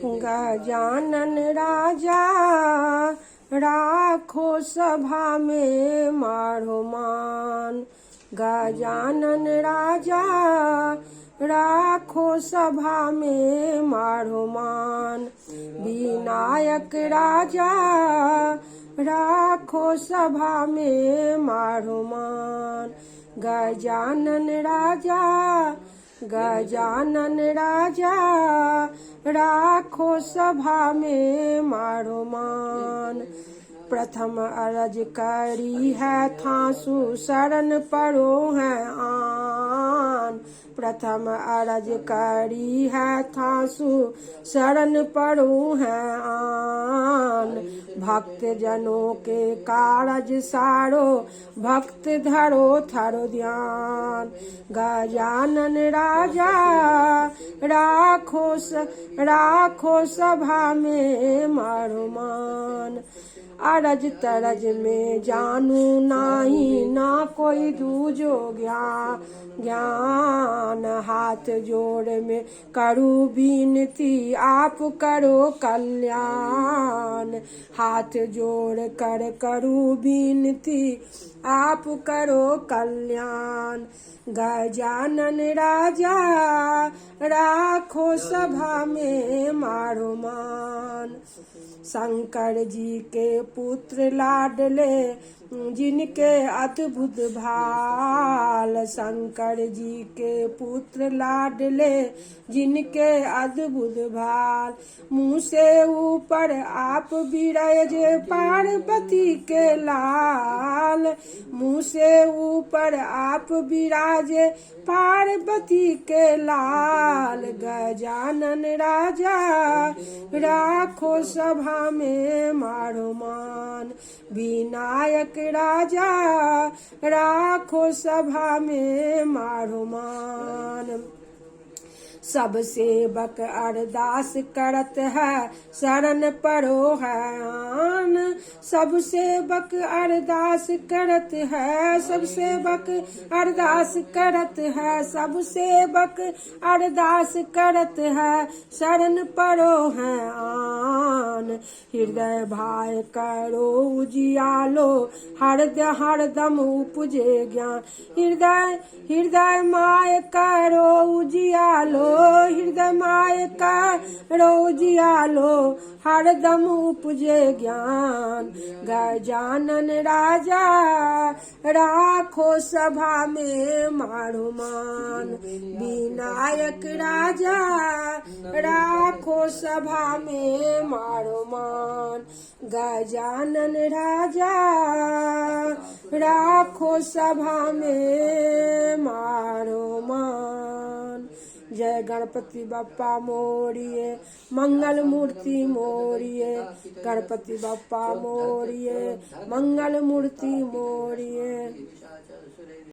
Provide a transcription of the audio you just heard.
गजानन राजा राखो सभा में मारो मान। गजानन राजा राखो सभा में मारो मान। विनायक राजा राखो सभा में मारो मान। गजानन राजा गजानन राजा राखो सभा में मारो मान। प्रथम अरज करी है थासु शरण परो है आन। प्रथम अरज करी है थासु शरण परो है आन। भक्त जनों के कारज सारो भक्त धरो थरो ध्यान। गजानन राजा राखो सभा में मारो मान। अरज तरज में जानू नाही ना कोई दूजो ज्ञान। हाथ जोड़ में करू बीनती आप करो कल्याण। हाथ जोड़ कर करू बीनती आप करो कल्याण। गजानन राजा राखो सभा में मारो मान। शंकर जी के पुत्र लाडले जिनके अद्भुत भाल। शंकर जी के पुत्र लाडले जिनके अद्भुत भाल। मुँह से ऊपर आप विराज पार्वती के लाल। मुँह से ऊपर आप विराज पार्वती के लाल। गजानन राजा राखो सभा में मारो मान। विनायक राजा राखो सभा में मारो मान। सब सेवक अरदास करत है शरण परो है आन। सब सेवक अरदास करत है सब सेवक अरदास करत है सब सेवक अरदास करत है शरण परो है आन। हृदय भाई करो उजियालो हरदम उपजे ज्ञान। हृदय माय करो उजियालो हृदय माय करो उजियालो हरदम उपजे ज्ञान। गजानन राजा राखो सभा में मारो मान। विनायक राजा राखो सभा में मारो मान। गजानन राजा राखो सभा में मारो मान। जय गणपति बप्पा मोरिये मंगल मूर्ति मोरिये। गणपति बप्पा मोरिये मंगल मूर्ति मोरिये।